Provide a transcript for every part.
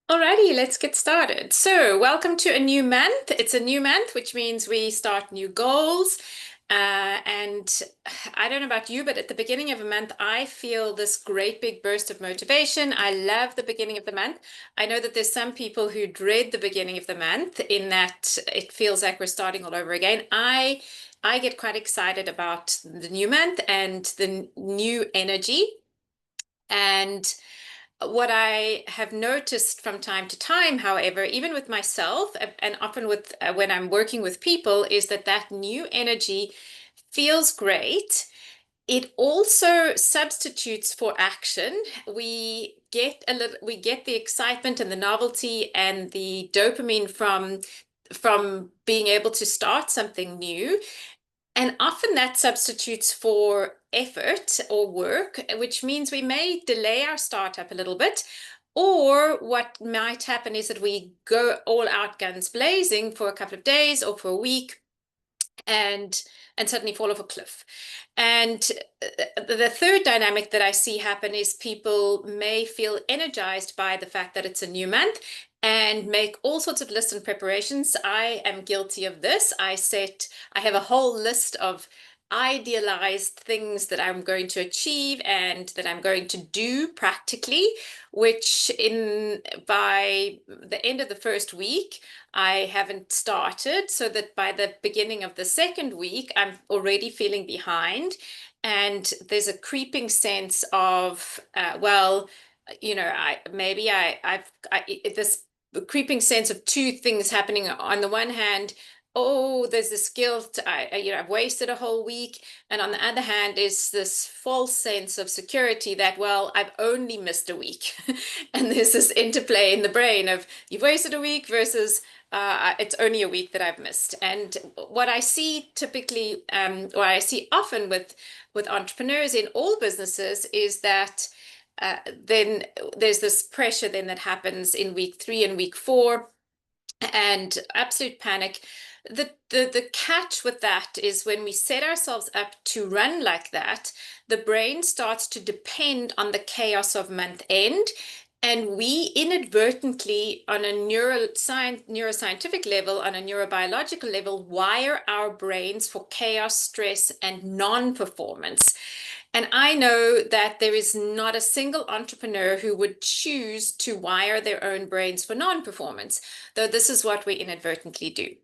Alrighty, let's get started. So, welcome to a new month. It's a new month, which means we start new goals. And I don't know about you, but at the beginning of a month, I feel this great big burst of motivation. I love the beginning of the month. I know that there's some people who dread the beginning of the month in that it feels like we're starting all over again. I get quite excited about the new month and the new energy. And what I have noticed from time to time, however, even with myself and often with when I'm working with people, is that that new energy feels great. It also substitutes for action. We get the excitement and the novelty and the dopamine from being able to start something new. And often that substitutes for effort or work, which means we may delay our startup a little bit. Or what might happen is that we go all out guns blazing for a couple of days or for a week and suddenly fall off a cliff. And the third dynamic that I see happen is people may feel energized by the fact that it's a new month and make all sorts of lists and preparations. I am guilty of this. I have a whole list of idealized things that I'm going to achieve and that I'm going to do practically, which in by the end of the first week, I haven't started, so that by the beginning of the second week, I'm already feeling behind. And there's a creeping sense of, this creeping sense of two things happening. On the one hand, oh, there's this guilt. I've wasted a whole week. And on the other hand, is this false sense of security that, well, I've only missed a week. And there's this interplay in the brain of you've wasted a week versus it's only a week that I've missed. And what I see typically, or I see often with entrepreneurs in all businesses, is that then there's this pressure then that happens in week 3 and week 4, and absolute panic. The catch with that is when we set ourselves up to run like that, the brain starts to depend on the chaos of month end. And we inadvertently, on a neuroscientific level, on a neurobiological level, wire our brains for chaos, stress, and non-performance. And I know that there is not a single entrepreneur who would choose to wire their own brains for non-performance, though this is what we inadvertently do.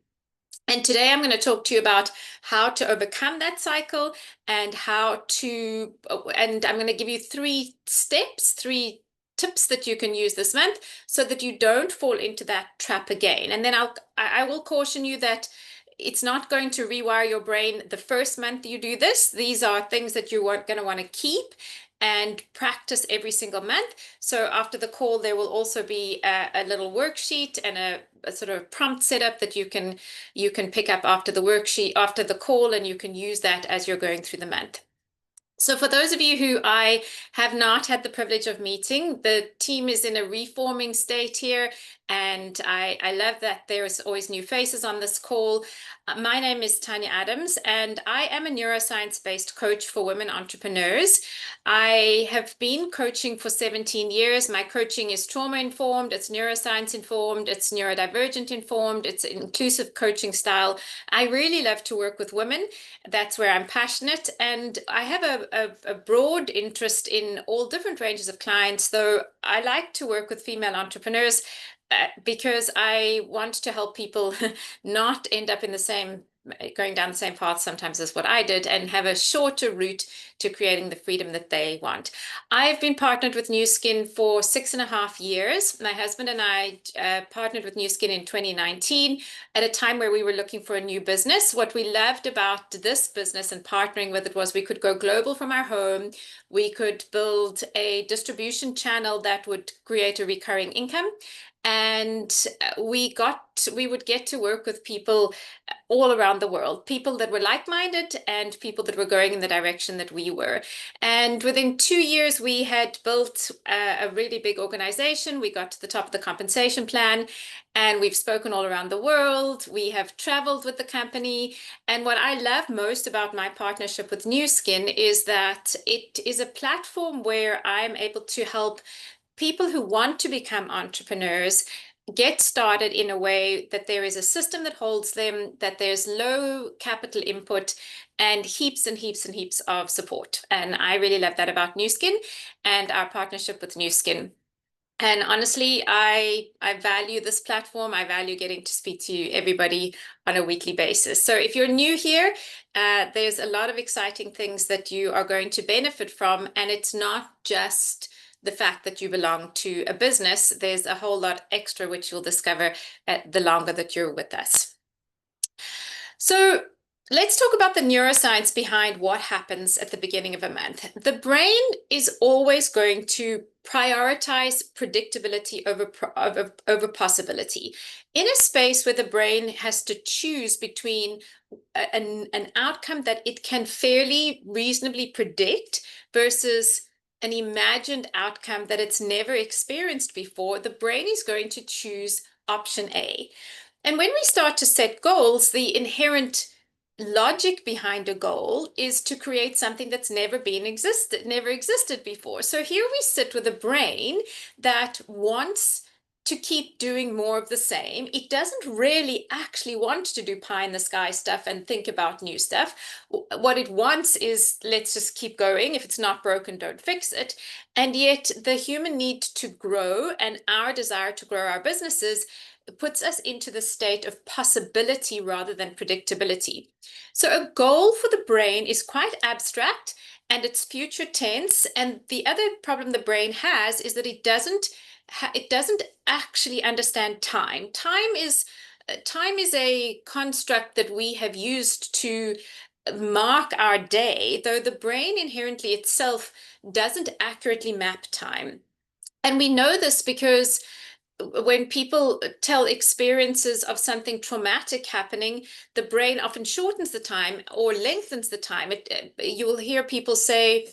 And today I'm going to talk to you about how to overcome that cycle and and I'm going to give you 3 steps, 3 tips that you can use this month so that you don't fall into that trap again. And then I will caution you that it's not going to rewire your brain the first month you do this. These are things that you are going to want to keep and practice every single month. So after the call, there will also be a little worksheet and a sort of prompt setup that you can pick up after the worksheet, after the call, and you can use that as you're going through the month. So for those of you who I have not had the privilege of meeting, the team is in a reforming state here, and I love that there's always new faces on this call. My name is Tanya Adams, and I am a neuroscience-based coach for women entrepreneurs. I have been coaching for 17 years. My coaching is trauma-informed, it's neuroscience-informed, it's neurodivergent informed, it's an inclusive coaching style. I really love to work with women. That's where I'm passionate, and I have a broad interest in all different ranges of clients, though I like to work with female entrepreneurs because I want to help people not end up in the same going down the same path sometimes as what I did and have a shorter route to creating the freedom that they want. I've been partnered with Nu Skin for 6.5 years. My husband and I partnered with Nu Skin in 2019 at a time where we were looking for a new business. What we loved about this business and partnering with it was we could go global from our home. We could build a distribution channel that would create a recurring income. And we would get to work with people all around the world, people that were like-minded and people that were going in the direction that we were. And within 2 years, we had built a really big organization. We got to the top of the compensation plan, and we've spoken all around the world. We have traveled with the company. And what I love most about my partnership with Nu Skin is that it is a platform where I'm able to help people who want to become entrepreneurs get started in a way that there is a system that holds them, that there's low capital input, and heaps and heaps and heaps of support. And I really love that about Nu Skin and our partnership with Nu Skin. And honestly, I value this platform. I value getting to speak to everybody on a weekly basis. So if you're new here, there's a lot of exciting things that you are going to benefit from. And it's not just the fact that you belong to a business. There's a whole lot extra which you'll discover the longer that you're with us. So let's talk about the neuroscience behind what happens at the beginning of a month. The brain is always going to prioritize predictability over possibility. In a space where the brain has to choose between an outcome that it can fairly reasonably predict versus an imagined outcome that it's never experienced before, the brain is going to choose option A. And when we start to set goals, the inherent logic behind a goal is to create something that's never existed before. So here we sit with a brain that wants to keep doing more of the same. It doesn't really actually want to do pie in the sky stuff and think about new stuff. What it wants is, let's just keep going. If it's not broken, don't fix it. And yet the human need to grow and our desire to grow our businesses puts us into the state of possibility rather than predictability. So a goal for the brain is quite abstract and it's future tense. And the other problem the brain has is that it doesn't actually understand time. Time is a construct that we have used to mark our day, though the brain inherently itself doesn't accurately map time. And we know this because when people tell experiences of something traumatic happening, the brain often shortens the time or lengthens the time. You will hear people say,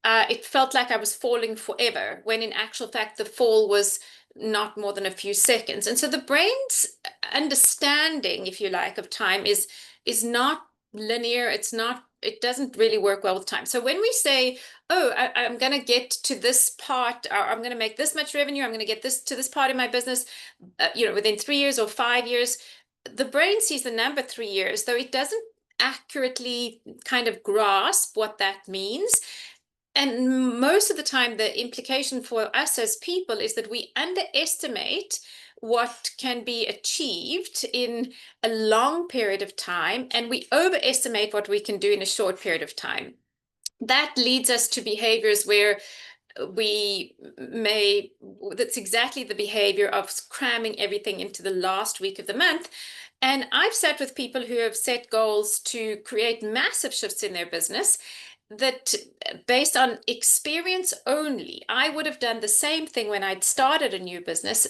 it felt like I was falling forever, when in actual fact, the fall was not more than a few seconds. And so the brain's understanding, if you like, of time is not linear. It doesn't really work well with time. So when we say, oh, I'm going to get to this part, or I'm going to make this much revenue, I'm going to get this to this part of my business, within 3 years or 5 years, the brain sees the number 3 years, though it doesn't accurately kind of grasp what that means. And most of the time, the implication for us as people is that we underestimate what can be achieved in a long period of time, and we overestimate what we can do in a short period of time. That leads us to behaviors where that's exactly the behavior of cramming everything into the last week of the month. And I've sat with people who have set goals to create massive shifts in their business that, based on experience only, I would have done the same thing when I'd started a new business.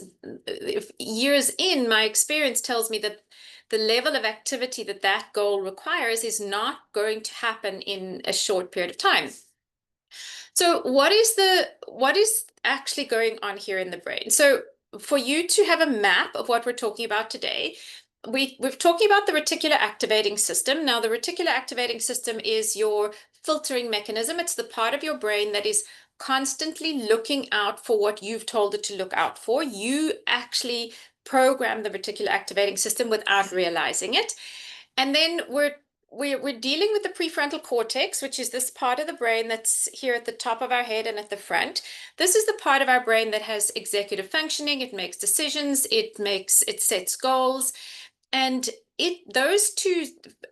If years in, my experience tells me that the level of activity that goal requires is not going to happen in a short period of time. So what is actually going on here in the brain? So for you to have a map of what we're talking about today, we're talking about the reticular activating system. Now, the reticular activating system is your filtering mechanism. It's the part of your brain that is constantly looking out for what you've told it to look out for. You actually program the reticular activating system without realizing it. And then we're dealing with the prefrontal cortex, which is this part of the brain that's here at the top of our head and at the front. This is the part of our brain that has executive functioning. It makes decisions. It sets goals. And those two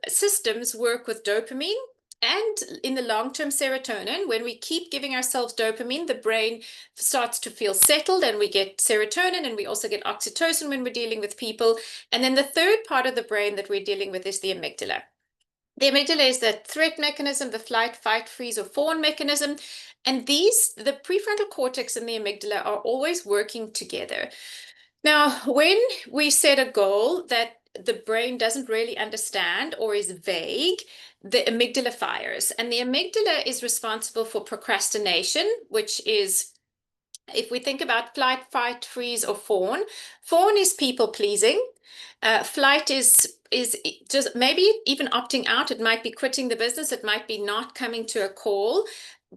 systems work with dopamine and, in the long term, serotonin. When we keep giving ourselves dopamine, the brain starts to feel settled and we get serotonin, and we also get oxytocin when we're dealing with people. And then the third part of the brain that we're dealing with is the amygdala. The amygdala is the threat mechanism, the flight, fight, freeze, or fawn mechanism. And the prefrontal cortex and the amygdala are always working together. Now, when we set a goal that the brain doesn't really understand or is vague, the amygdala fires. And the amygdala is responsible for procrastination, which is, if we think about flight, fight, freeze, or fawn, fawn is people pleasing. Flight is just maybe even opting out. It might be quitting the business. It might be not coming to a call.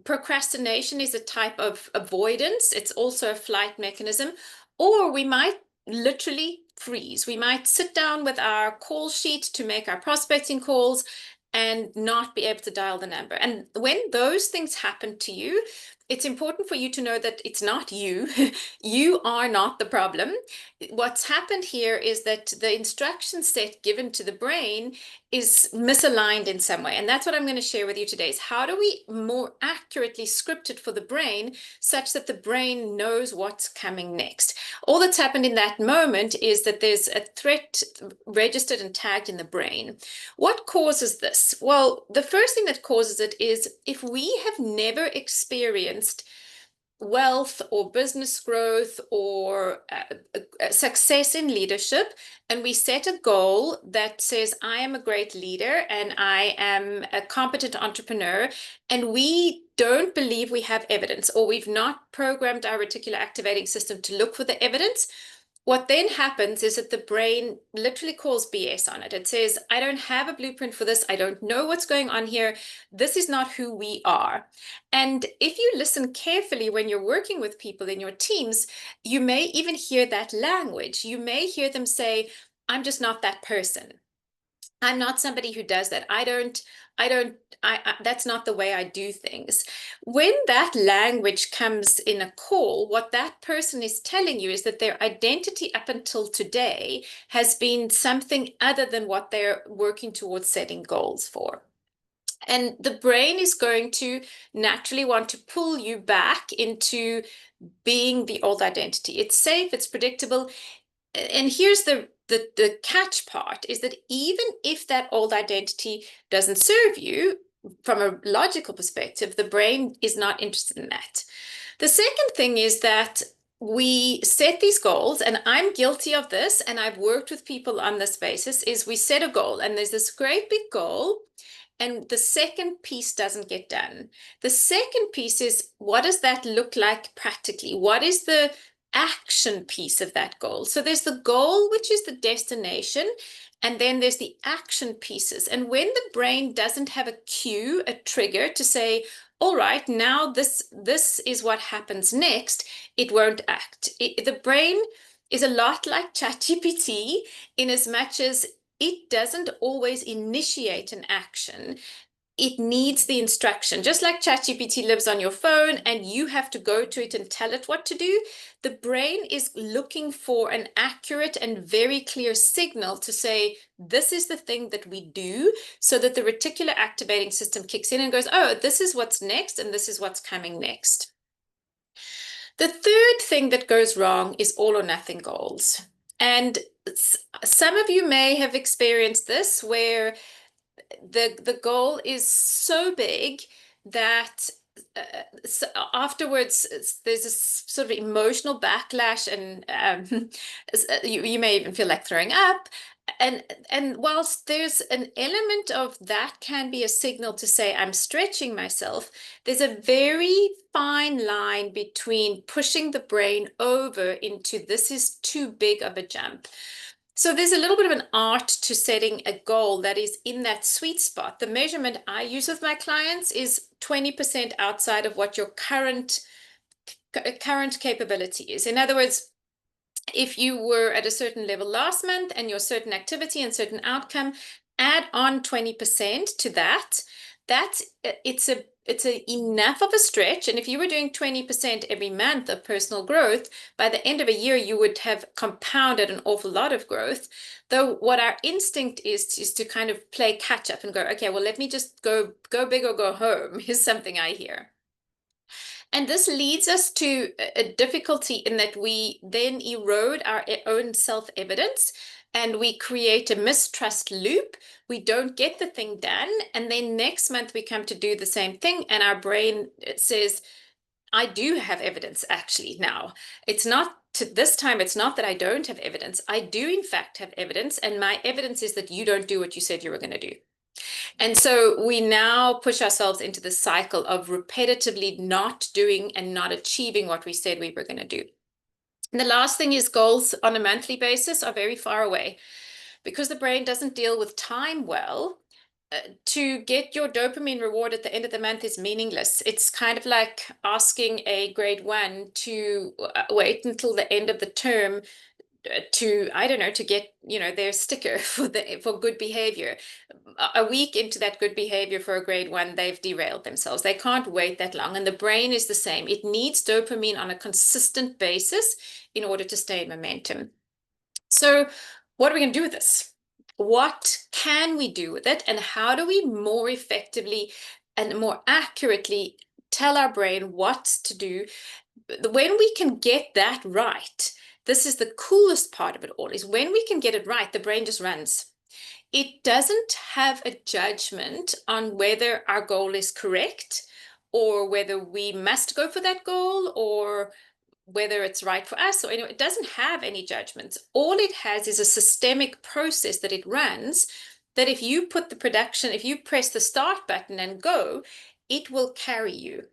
procrastination is a type of avoidance. It's also a flight mechanism. Or we might literally freeze. We might sit down with our call sheet to make our prospecting calls and not be able to dial the number. And when those things happen to you, it's important for you to know that it's not you. You are not the problem. What's happened here is that the instruction set given to the brain is misaligned in some way. And that's what I'm going to share with you today, is how do we more accurately script it for the brain such that the brain knows what's coming next. All that's happened in that moment is that there's a threat registered and tagged in the brain. What causes this? Well, the first thing that causes it is if we have never experienced wealth or business growth or success in leadership, and we set a goal that says, I am a great leader and I am a competent entrepreneur, and we don't believe we have evidence, or we've not programmed our reticular activating system to look for the evidence, what then happens is that the brain literally calls BS on it. It says, I don't have a blueprint for this. I don't know what's going on here. This is not who we are. And if you listen carefully when you're working with people in your teams, you may even hear that language. You may hear them say, I'm just not that person. I'm not somebody who does that. That's not the way I do things. When that language comes in a call, what that person is telling you is that their identity up until today has been something other than what they're working towards setting goals for. And the brain is going to naturally want to pull you back into being the old identity. It's safe, it's predictable. And here's the catch part, is that even if that old identity doesn't serve you from a logical perspective, the brain is not interested in that. The second thing is that we set these goals, and I'm guilty of this, and I've worked with people on this basis, is we set a goal, and there's this great big goal, and the second piece doesn't get done. The second piece is, what does that look like practically? What is the action piece of that goal? So there's the goal, which is the destination, and then there's the action pieces. And when the brain doesn't have a cue, a trigger to say, all right, now this is what happens next, it won't act. The brain is a lot like ChatGPT in as much as it doesn't always initiate an action. It needs the instruction. Just like ChatGPT lives on your phone and you have to go to it and tell it what to do, the brain is looking for an accurate and very clear signal to say, this is the thing that we do, so that the reticular activating system kicks in and goes, oh, this is what's next and this is what's coming next. The third thing that goes wrong is all or nothing goals. And some of you may have experienced this, where the goal is so big that afterwards there's this sort of emotional backlash, and you may even feel like throwing up. And whilst there's an element of that can be a signal to say I'm stretching myself, there's a very fine line between pushing the brain over into this is too big of a jump. So there's a little bit of an art to setting a goal that is in that sweet spot. The measurement I use with my clients is 20% outside of what your current capability is. In other words, if you were at a certain level last month and your certain activity and certain outcome, add on 20% to that. It's enough of a stretch. And if you were doing 20% every month of personal growth, by the end of a year, you would have compounded an awful lot of growth. Though what our instinct is to kind of play catch up and go, okay, well, let me just go big or go home, is something I hear. And this leads us to a difficulty in that we then erode our own self-evidence and we create a mistrust loop. We don't get the thing done. And then next month we come to do the same thing. And our brain says, I do have evidence actually now. It's not this time, it's not that I don't have evidence. I do in fact have evidence. And my evidence is that you don't do what you said you were going to do. And so we now push ourselves into the cycle of repetitively not doing and not achieving what we said we were going to do. And the last thing is goals on a monthly basis are very far away. Because the brain doesn't deal with time well, to get your dopamine reward at the end of the month is meaningless. It's kind of like asking a grade one to wait until the end of the term to, I don't know, to get, their sticker for good behavior. A week into that good behavior for a grade one, they've derailed themselves. They can't wait that long. And the brain is the same. It needs dopamine on a consistent basis in order to stay in momentum. So what are we going to do with this? What can we do with it? And how do we more effectively and more accurately tell our brain what to do? When we can get that right, this is the coolest part of it all, is when we can get it right, the brain just runs. It doesn't have a judgment on whether our goal is correct or whether we must go for that goal or whether it's right for us, or it doesn't have any judgments. All it has is a systemic process that it runs, that if you press the start button and go, it will carry you.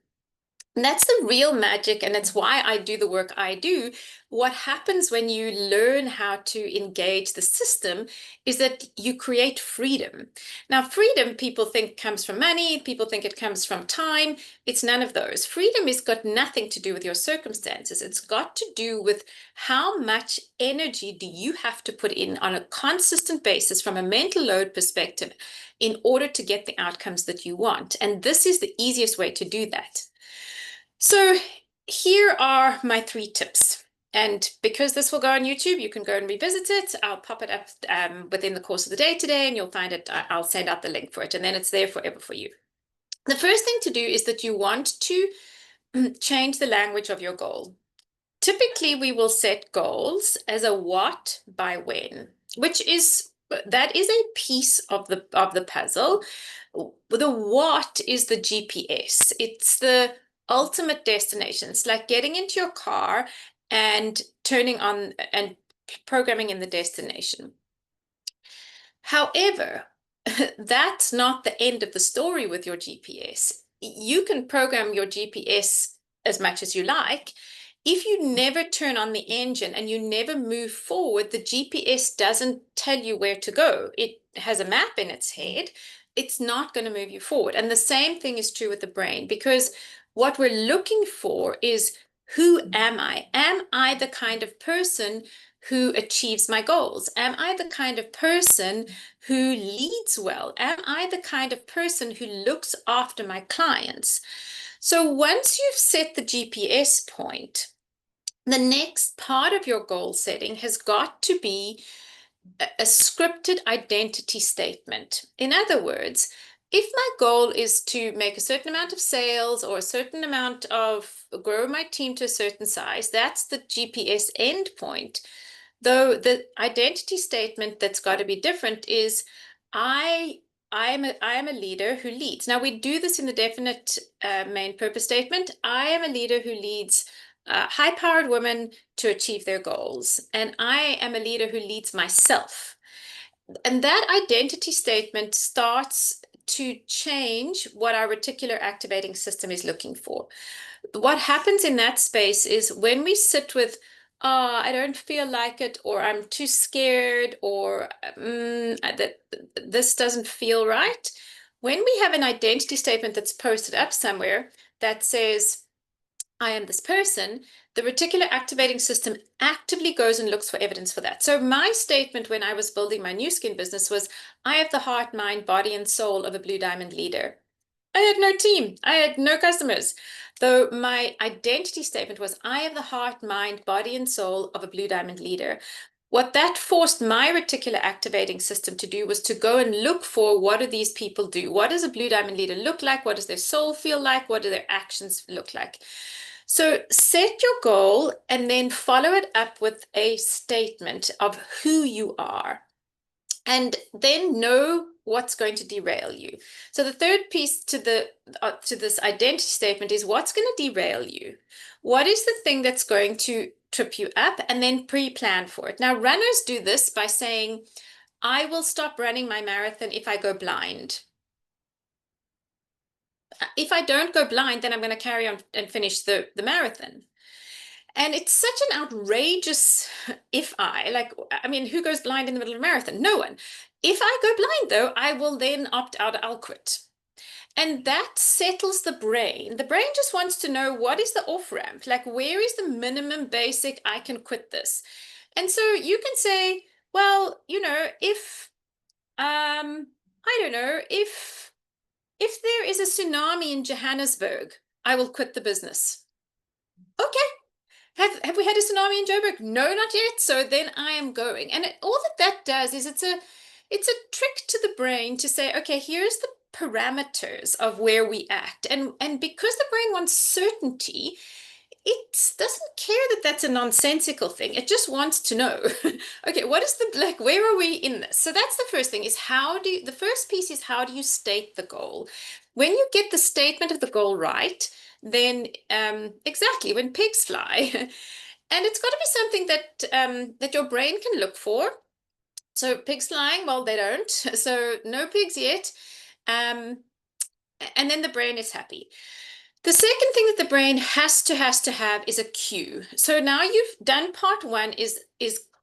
And that's the real magic, and it's why I do the work I do. What happens when you learn how to engage the system is that you create freedom. Now, freedom, people think comes from money, people think it comes from time. It's none of those. Freedom has got nothing to do with your circumstances. It's got to do with how much energy do you have to put in on a consistent basis from a mental load perspective in order to get the outcomes that you want. And this is the easiest way to do that. So here are my 3 tips. And because this will go on YouTube, you can go and revisit it. I'll pop it up within the course of the day today, and you'll find it. I'll send out the link for it, and then it's there forever for you. The first thing to do is that you want to change the language of your goal. Typically, we will set goals as a what by when, that is a piece of the puzzle. The what is the GPS. It's the ultimate destination. It's like getting into your car and turning on and programming in the destination. However, that's not the end of the story with your GPS. You can program your GPS as much as you like. If you never turn on the engine and you never move forward, the GPS doesn't tell you where to go. It has a map in its head. It's not going to move you forward. And the same thing is true with the brain, because what we're looking for is, who am I? Am I the kind of person who achieves my goals? Am I the kind of person who leads well? Am I the kind of person who looks after my clients? So once you've set the GPS point, the next part of your goal setting has got to be a scripted identity statement. In other words, if my goal is to make a certain amount of sales or a certain amount of grow my team to a certain size, that's the GPS endpoint. Though the identity statement that's got to be different is, I am a leader who leads. Now, we do this in the definite main purpose statement. I am a leader who leads high-powered women to achieve their goals. And I am a leader who leads myself. And that identity statement starts to change what our reticular activating system is looking for. What happens in that space is, when we sit with, I don't feel like it, or I'm too scared, or that this doesn't feel right. When we have an identity statement that's posted up somewhere that says, I am this person, the reticular activating system actively goes and looks for evidence for that. So my statement when I was building my new skin business was, I have the heart, mind, body, and soul of a Blue Diamond leader. I had no team. I had no customers. Though my identity statement was, I have the heart, mind, body, and soul of a Blue Diamond leader. What that forced my reticular activating system to do was to go and look for, what do these people do? What does a Blue Diamond leader look like? What does their soul feel like? What do their actions look like? So set your goal and then follow it up with a statement of who you are. And then know what's going to derail you. So the third piece to this identity statement is, what's going to derail you? What is the thing that's going to trip you up? And then pre-plan for it. Now, runners do this by saying, I will stop running my marathon if I go blind. If I don't go blind, then I'm going to carry on and finish the marathon. And it's such an outrageous if I mean, who goes blind in the middle of a marathon? No one. If I go blind, though, I will then opt out, I'll quit. And that settles the brain. The brain just wants to know what is the off ramp? Like, where is the minimum basic I can quit this? And so you can say, well, if, I don't know, if there is a tsunami in Johannesburg, I will quit the business. Okay. Have we had a tsunami in Joburg? No, not yet. So then I am going. And all that does is it's a trick to the brain to say, okay, here's the parameters of where we act. And because the brain wants certainty, it doesn't care that that's a nonsensical thing. It just wants to know, okay, what is where are we in this? So that's the first thing is the first piece is how do you state the goal? When you get the statement of the goal right, then exactly when pigs fly, and it's got to be something that your brain can look for. So pigs flying, well, they don't. So no pigs yet. Um, and then the brain is happy. The second thing that the brain has to have is a cue. So now you've done part one is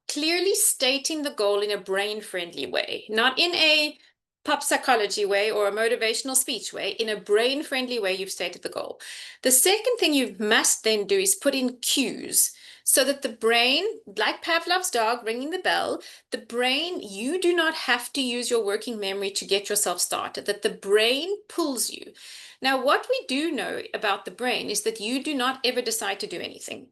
clearly stating the goal in a brain-friendly way, not in a pop psychology way or a motivational speech way. In a brain-friendly way, you've stated the goal. The second thing you must then do is put in cues so that the brain, like Pavlov's dog ringing the bell, the brain, you do not have to use your working memory to get yourself started, that the brain pulls you. Now, what we do know about the brain is that you do not ever decide to do anything.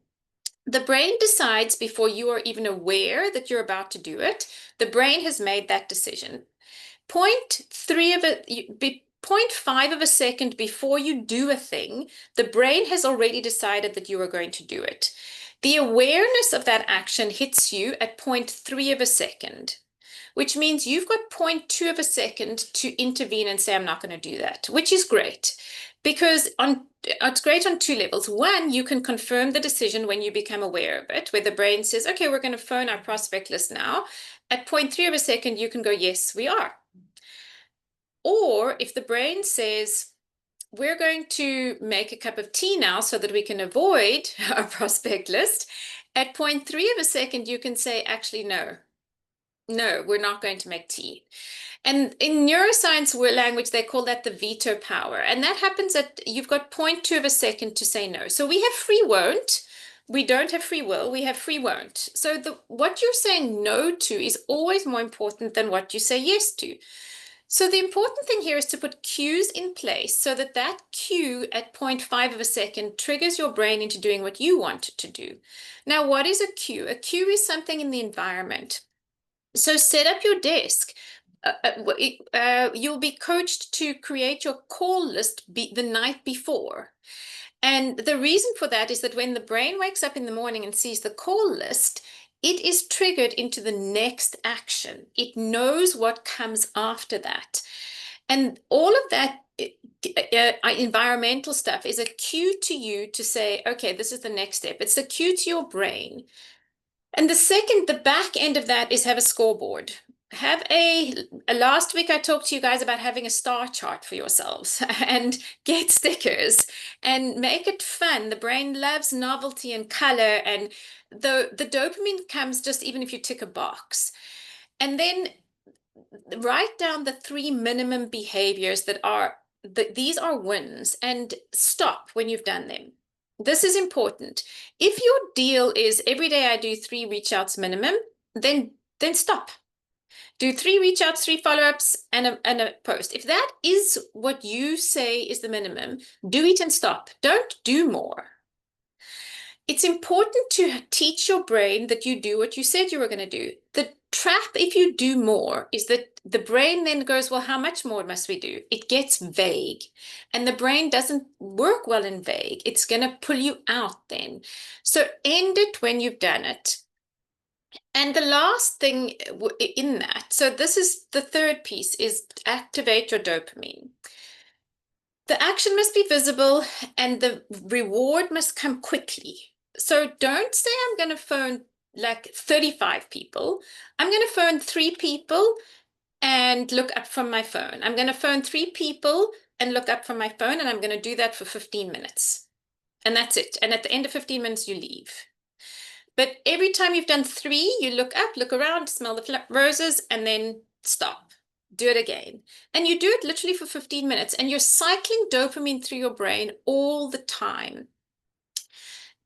The brain decides before you are even aware that you're about to do it. The brain has made that decision. 0.5 of a second before you do a thing, the brain has already decided that you are going to do it. The awareness of that action hits you at 0.3 of a second, which means you've got 0.2 of a second to intervene and say, I'm not going to do that, which is great because it's great on two levels. One, you can confirm the decision when you become aware of it, where the brain says, okay, we're going to phone our prospect list now. At 0.3 of a second, you can go, yes, we are. Or if the brain says, we're going to make a cup of tea now so that we can avoid our prospect list, at 0.3 of a second, you can say, actually, no, we're not going to make tea. And in neuroscience language, they call that the veto power. And that happens you've got 0.2 of a second to say no. So we have free won't. We don't have free will. We have free won't. So what you're saying no to is always more important than what you say yes to. So the important thing here is to put cues in place so that that cue at 0.5 of a second triggers your brain into doing what you want it to do. Now, what is a cue? A cue is something in the environment. So set up your desk. You'll be coached to create your call list the night before. And the reason for that is that when the brain wakes up in the morning and sees the call list, it is triggered into the next action. It knows what comes after that. And all of that environmental stuff is a cue to you to say, okay, this is the next step. It's a cue to your brain. And the back end of that is have a scoreboard. Last week I talked to you guys about having a star chart for yourselves and get stickers and make it fun. The brain loves novelty and color, and the dopamine comes just even if you tick a box. And then write down the 3 minimum behaviors these are wins, and stop when you've done them. This is important. If your deal is every day I do 3 reach outs minimum, then stop. Do 3 reach outs, 3 follow-ups, and a post. If that is what you say is the minimum, do it and stop. Don't do more. It's important to teach your brain that you do what you said you were going to do. The trap, if you do more, is that the brain then goes, well, how much more must we do? It gets vague. And the brain doesn't work well in vague. It's going to pull you out then. So end it when you've done it. And the last thing in that, so this is the third piece, is activate your dopamine. The action must be visible and the reward must come quickly. So don't say I'm going to phone like 35 people. I'm going to phone 3 people and look up from my phone. I'm going to phone 3 people and look up from my phone, and I'm going to do that for 15 minutes. And that's it. And at the end of 15 minutes, you leave. But every time you've done 3, you look up, look around, smell the roses, and then stop. Do it again. And you do it literally for 15 minutes, and you're cycling dopamine through your brain all the time.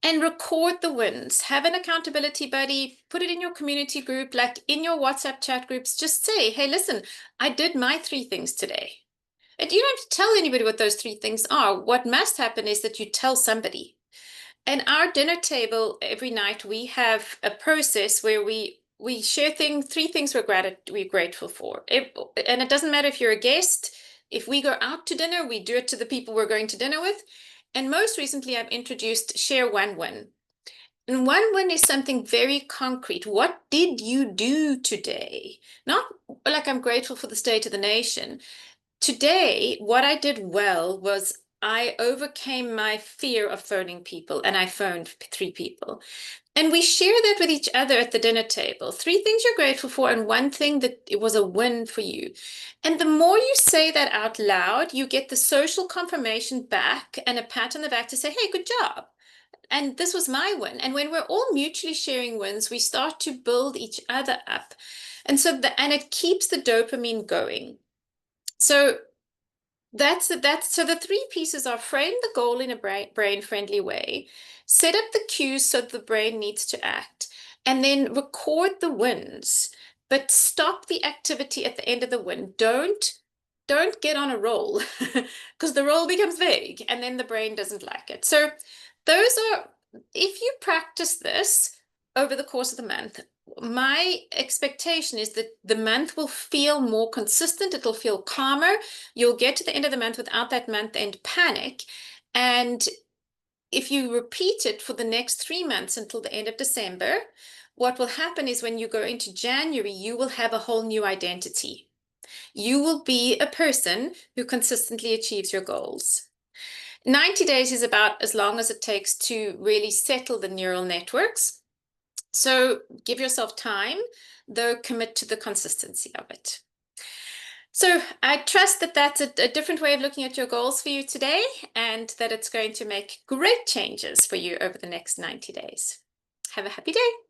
And record the wins. Have an accountability buddy, put it in your community group, like in your WhatsApp chat groups. Just say, hey, listen, I did my 3 things today. And you don't have to tell anybody what those 3 things are. What must happen is that you tell somebody. And our dinner table every night, we have a process where we share 3 things we're grateful for. And it doesn't matter if you're a guest. If we go out to dinner, we do it to the people we're going to dinner with. And most recently, I've introduced share 1 win. And 1 win is something very concrete. What did you do today? Not like I'm grateful for the state of the nation. Today, what I did well was I overcame my fear of phoning people, and I phoned 3 people. And we share that with each other at the dinner table. 3 things you're grateful for, and 1 thing that it was a win for you. And the more you say that out loud, you get the social confirmation back and a pat on the back to say, hey, good job. And this was my win. And when we're all mutually sharing wins, we start to build each other up. And so it keeps the dopamine going. So so the 3 pieces are: frame the goal in a brain-friendly way, set up the cues so the brain needs to act, and then record the wins, but stop the activity at the end of the win. Don't get on a roll because the roll becomes vague and then the brain doesn't like it. So if you practice this over the course of the month, my expectation is that the month will feel more consistent. It'll feel calmer. You'll get to the end of the month without that month-end panic. And if you repeat it for the next 3 months until the end of December, what will happen is when you go into January, you will have a whole new identity. You will be a person who consistently achieves your goals. 90 days is about as long as it takes to really settle the neural networks. So give yourself time, though commit to the consistency of it. So I trust that that's a different way of looking at your goals for you today, and that it's going to make great changes for you over the next 90 days. Have a happy day.